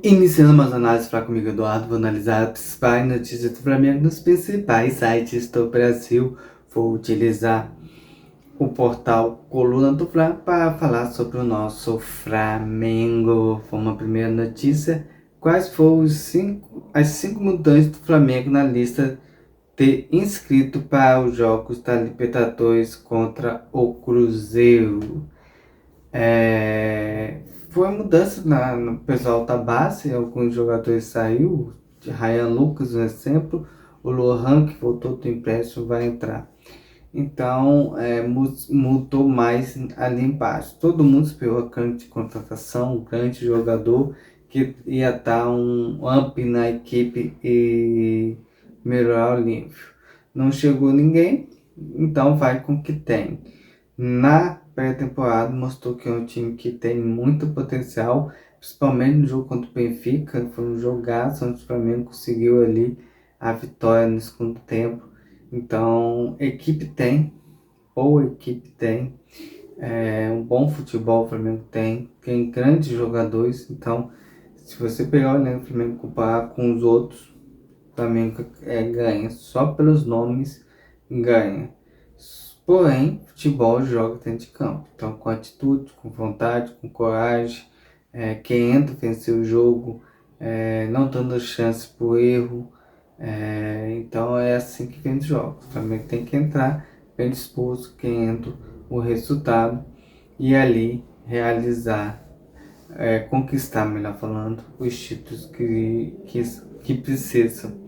Iniciando mais análise para comigo, Eduardo, vou analisar as principais notícias do Flamengo nos principais sites do Brasil. Vou utilizar o portal Coluna do Fla para falar sobre o nosso Flamengo. Vamos à primeira notícia. Quais foram as cinco mudanças do Flamengo na lista de inscrito para os jogos da Libertadores contra o Cruzeiro? Foi mudança no pessoal da base, alguns jogadores saiu, de Ryan Lucas, um exemplo, o Lohan, que voltou do empréstimo, vai entrar. Então, mudou mais ali embaixo. Todo mundo esperou a grande contratação, um grande jogador que ia dar um up na equipe e melhorar o nível. Não chegou ninguém, então vai com o que tem. Na pré-temporada mostrou que é um time que tem muito potencial, principalmente no jogo contra o Benfica. Foi um jogaço onde o Flamengo conseguiu ali a vitória no segundo tempo. Então, boa equipe tem, um bom futebol o Flamengo tem grandes jogadores. Então, se você pegar o elenco do Flamengo e comparar com os outros, o Flamengo ganha, só pelos nomes ganha. Porém, futebol joga dentro de campo. Então, com atitude, com vontade, com coragem, quem entra vencer o jogo, não dando chance por erro. Então, é assim que vem os jogos. O Flamengo tem que entrar bem disposto, quem entra o resultado e ali realizar, conquistar, melhor falando, os títulos que precisam.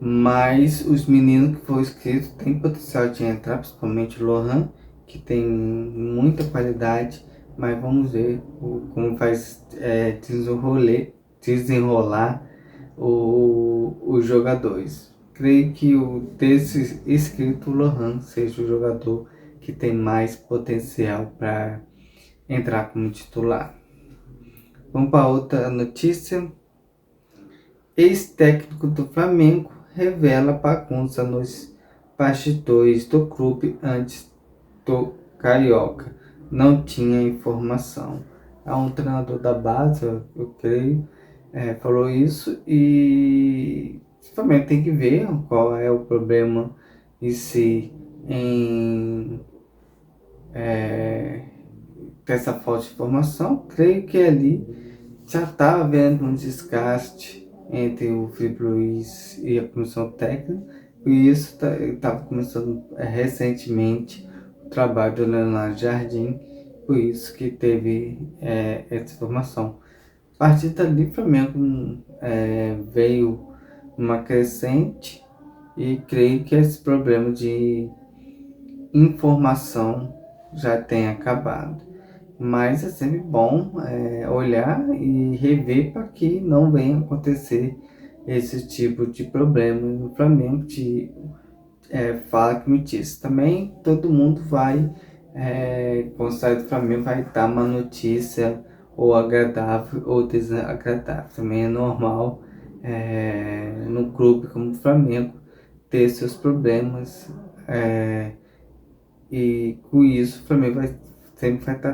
Mas os meninos que foram inscritos têm potencial de entrar, principalmente o Lohan, que tem muita qualidade, mas vamos ver como vai desenrolar os jogadores. Creio que o desse inscrito, o Lohan, seja o jogador que tem mais potencial para entrar como titular. Vamos para outra notícia. Ex-técnico do Flamengo revela bagunça nos bastidores do clube antes do Carioca. Não tinha informação. É um treinador da base, eu creio, falou isso, e o Flamengo tem que ver qual é o problema em si, em ter essa falta de informação. Creio que ali já estava havendo um desgaste entre o Felipe Luiz e a comissão técnica, e isso estava começando recentemente o trabalho do Leonardo Jardim, por isso que teve essa informação. A partir dali, o Flamengo veio uma crescente, e creio que esse problema de informação já tem acabado. Mas é sempre bom olhar e rever para que não venha acontecer esse tipo de problema no Flamengo, de fala que me disse. Também todo mundo vai, quando sai do Flamengo, vai dar uma notícia ou agradável ou desagradável. Também é normal no clube como o Flamengo ter seus problemas, e com isso o Flamengo sempre vai estar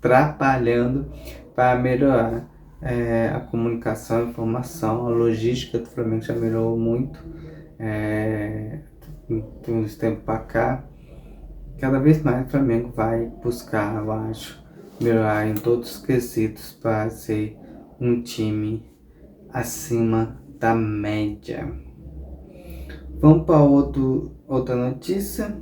trabalhando para melhorar a comunicação, a informação, a logística do Flamengo já melhorou muito de uns tempos para cá. Cada vez mais o Flamengo vai buscar, eu acho, melhorar em todos os quesitos para ser um time acima da média. Vamos para outra notícia.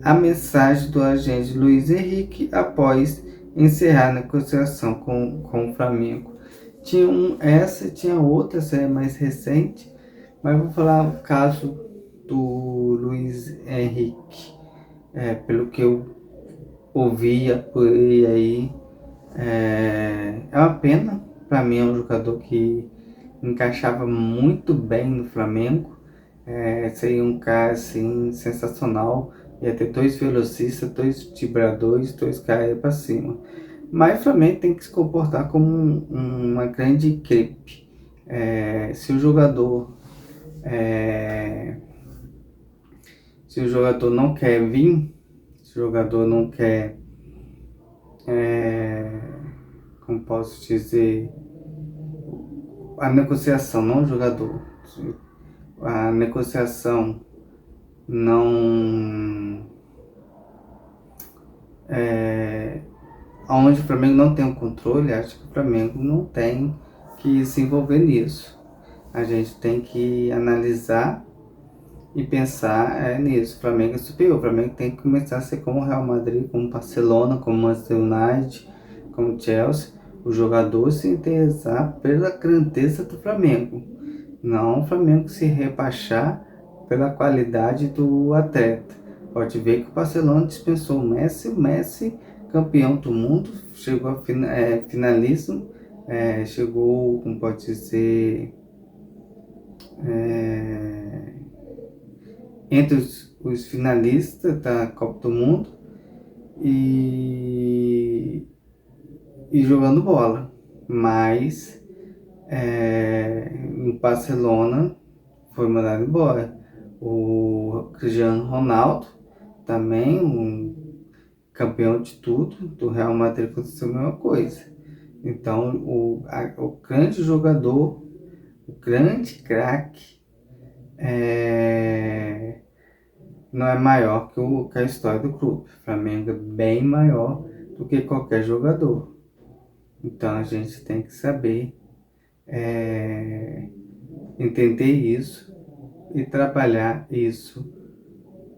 A mensagem do agente Luiz Henrique após encerrar a negociação com o Flamengo. Tinha outra, essa é mais recente, mas vou falar o caso do Luiz Henrique. Pelo que eu ouvia por aí, é uma pena. Para mim é um jogador que encaixava muito bem no Flamengo. Seria um cara assim, sensacional. Ia ter 2 velocistas, 2 vibradores, 2 caras para cima. Mas o Flamengo tem que se comportar como uma grande equipe. Se o jogador não quer vir, se o jogador não quer é, como posso dizer, a negociação, não o jogador. A negociação não. É, onde o Flamengo não tem o controle, acho que o Flamengo não tem que se envolver nisso. A gente tem que analisar e pensar nisso. O Flamengo é superior. O Flamengo tem que começar a ser como o Real Madrid, como o Barcelona, como o Manchester United, como o Chelsea. O jogador se interessar pela grandeza do Flamengo. Não o Flamengo se rebaixar pela qualidade do atleta. Pode ver que o Barcelona dispensou o Messi campeão do mundo, chegou a finalíssimo, chegou, como pode dizer, é, entre os finalistas da Copa do Mundo e, e jogando bola. Mas no Barcelona foi mandado embora. O Cristiano Ronaldo, também um campeão de tudo, do Real Madrid aconteceu a mesma coisa. Então, o grande jogador, o grande craque, é, não é maior que a história do clube. O Flamengo é bem maior do que qualquer jogador. Então, a gente tem que saber entender isso e trabalhar isso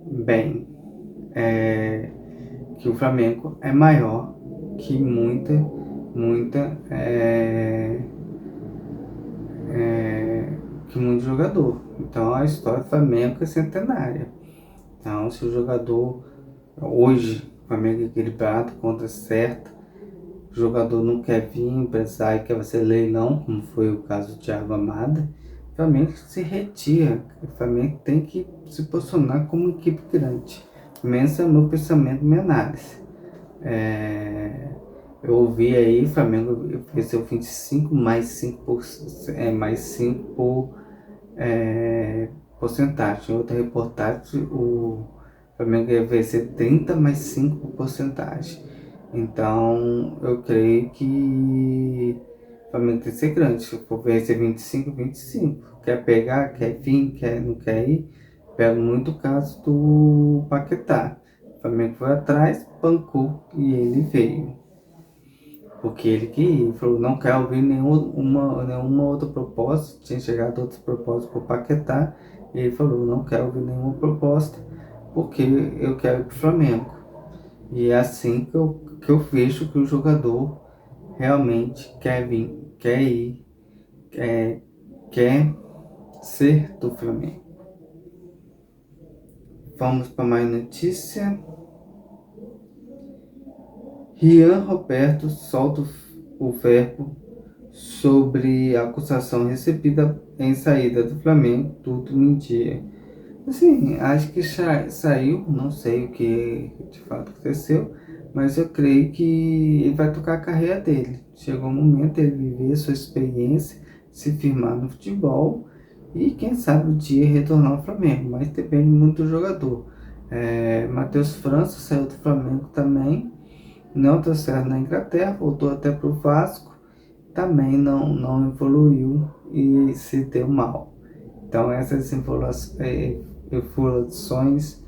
bem. Que o Flamengo é maior que muita, que muito jogador. Então a história do Flamengo é centenária. Então se o jogador hoje, o Flamengo é equilibrado, conta certa, o jogador não quer vir, empresário quer ser leilão, como foi o caso do Thiago Almada, o Flamengo se retira. O Flamengo tem que se posicionar como equipe grande. Esse é o meu pensamento, minha análise. Eu ouvi aí, o Flamengo ofereceu 25 mais 5 mais 5 porcentagem. Em outra reportagem, o Flamengo ia oferecer 30 mais 5 porcentagem. Então, eu creio que o Flamengo tem que ser grande. Se for oferecer 25, 25. Quer pegar, quer vir, não quer ir. Pego muito o caso do Paquetá. O Flamengo foi atrás, bancou e ele veio. Porque ele que falou, não quer ouvir nenhuma outra proposta. Tinha chegado outras propostas para o Paquetá. E ele falou, não quero ouvir nenhuma proposta, porque eu quero ir para o Flamengo. E é assim que eu vejo que o jogador realmente quer vir, quer ir, quer ser do Flamengo. Vamos para mais notícia. Rian Roberto solta o verbo sobre a acusação recebida em saída do Flamengo, tudo mentira. Assim, acho que saiu, não sei o que de fato aconteceu, mas eu creio que ele vai tocar a carreira dele. Chegou o momento de ele viver sua experiência, se firmar no futebol e quem sabe o dia retornar ao Flamengo, mas depende muito do jogador. Matheus França saiu do Flamengo também, não deu certo na Inglaterra, voltou até para o Vasco, também não evoluiu e se deu mal. Então essas informações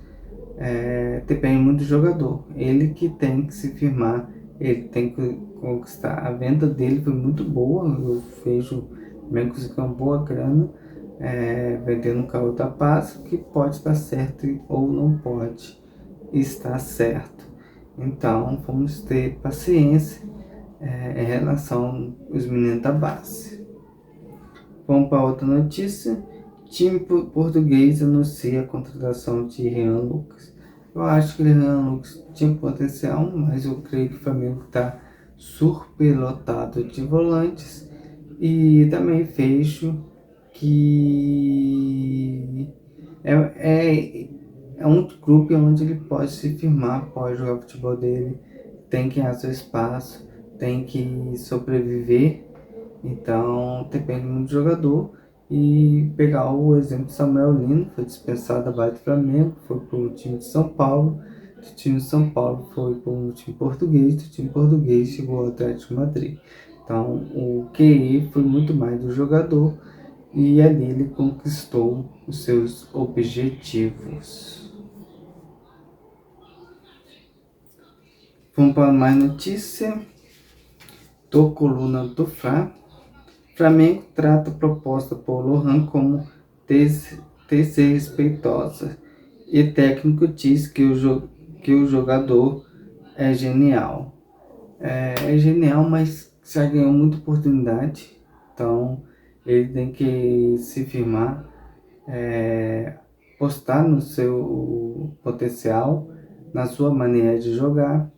dependem muito do jogador. Ele que tem que se firmar, ele tem que conquistar. A venda dele foi muito boa, eu vejo bem conseguir uma boa grana vendendo um carro da paz, que pode estar certo ou não pode estar certo. Então vamos ter paciência em relação aos meninos da base. Vamos para outra notícia. Time português anuncia a contratação de Rian Lucas. Eu acho que o Rian Lucas tinha potencial, mas eu creio que o Flamengo está superlotado de volantes. E também vejo que é um clube onde ele pode se firmar, pode jogar o futebol dele, tem que ganhar seu espaço, tem que sobreviver. Então depende muito do jogador. E pegar o exemplo de Samuel Lino, foi dispensado da base do Flamengo, foi para o time de São Paulo, do time de São Paulo foi para o time português, do time português chegou ao Atlético de Madrid. Então, o QI foi muito mais do jogador e ali ele conquistou os seus objetivos. Vamos para mais notícia. Do coluna do Fla. Flamengo trata a proposta por Lohan como desrespeitosa e técnico diz que o jogador é genial. É genial, mas já ganhou muita oportunidade, então ele tem que se firmar, postar no seu potencial, na sua maneira de jogar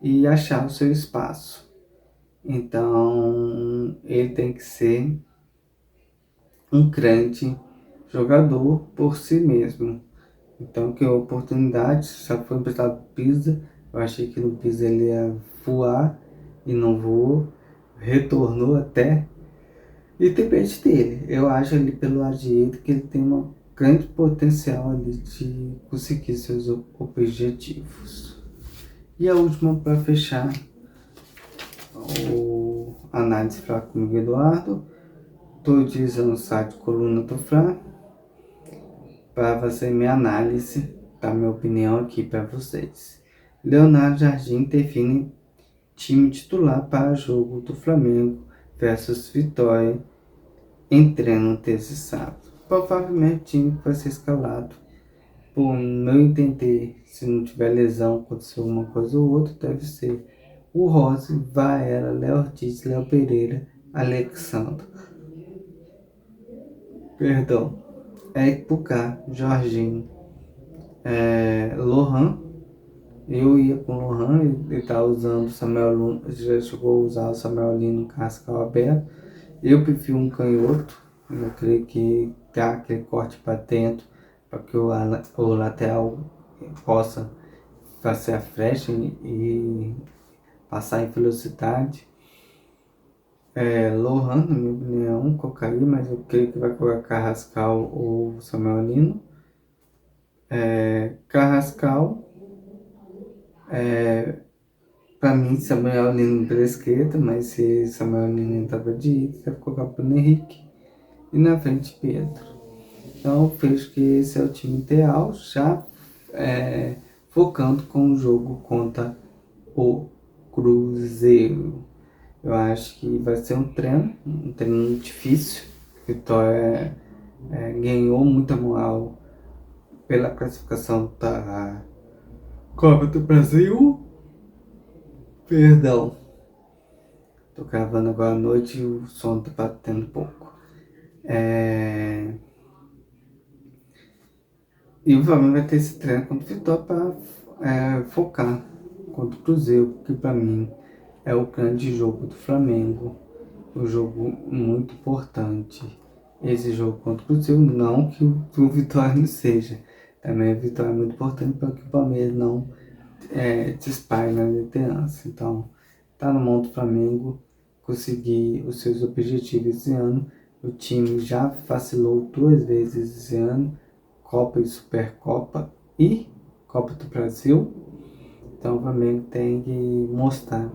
e achar o seu espaço. Então ele tem que ser um grande jogador por si mesmo. Então, que oportunidade, já foi emprestado pro Pisa, eu achei que no Pisa ele ia voar e não voou, retornou até, e depende dele. Eu acho ali pelo lado direito que ele tem um grande potencial ali de conseguir seus objetivos. E a última para fechar o análise para comigo, Eduardo. Estou utilizando o site Coluna do Fla para fazer minha análise, dar minha opinião aqui para vocês. Leonardo Jardim define time titular para o jogo do Flamengo versus Vitória em treino terça e sábado. Provavelmente o time vai ser escalado. Por meu entender, se não tiver lesão, acontecer uma coisa ou outra, deve ser o Rose, Vaera, Léo Ortiz, Léo Pereira, Alexandre. Perdão. Eric Pucá, Jorginho, Lohan. Eu ia com o Lohan, ele tá usando o Samuel Lino, já chegou a usar o Samuel Lino cascal aberto. Eu prefiro um canhoto, eu creio que dá aquele corte para dentro, para que o lateral possa fazer a frecha e passar em velocidade. Lohan, na minha opinião, colocaria, mas eu creio que vai colocar Carrascal ou Samuel Lino. Carrascal, para mim, Samuel Lino pela esquerda, mas se Samuel Lino entrar para direita, deve colocar Bruno Henrique. E na frente, Pedro. Então, eu vejo que esse é o time ideal, já focando com o jogo contra o Cruzeiro. Eu acho que vai ser um treino muito difícil. Vitória ganhou muita moral pela classificação da Copa do Brasil. Perdão. Tô gravando agora à noite e o som tá batendo um pouco. E o Flamengo vai ter esse treino contra o Vitória para focar contra o Cruzeiro, que para mim é o grande jogo do Flamengo. Um jogo muito importante. Esse jogo contra o Cruzeiro, não que o Vitória não seja. Também a vitória é muito importante para que o Palmeiras não dispare na liderança. Então, tá no mão do Flamengo conseguir os seus objetivos esse ano. O time já vacilou 2 vezes esse ano, Copa e Supercopa e Copa do Brasil. Então o Flamengo tem que mostrar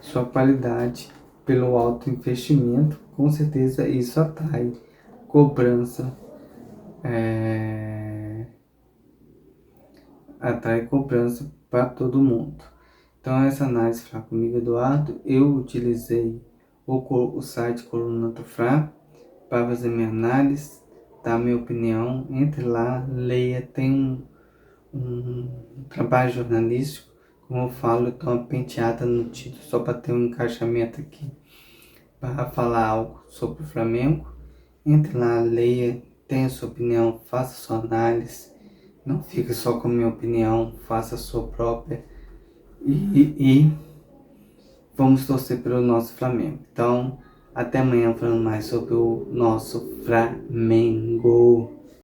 sua qualidade pelo alto investimento. Com certeza isso atrai cobrança, para todo mundo. Então essa análise Fla comigo, Eduardo. Eu utilizei o site Coluna do Fla para fazer minha análise, dar minha opinião. Entre lá, leia, tem um trabalho jornalístico. Como eu falo, eu dou uma penteada no título só para ter um encaixamento aqui, para falar algo sobre o Flamengo. Entre lá, leia, tenha sua opinião, faça sua análise. Não fique só com a minha opinião, faça a sua própria. E vamos torcer pelo nosso Flamengo. Então, até amanhã falando mais sobre o nosso Flamengo.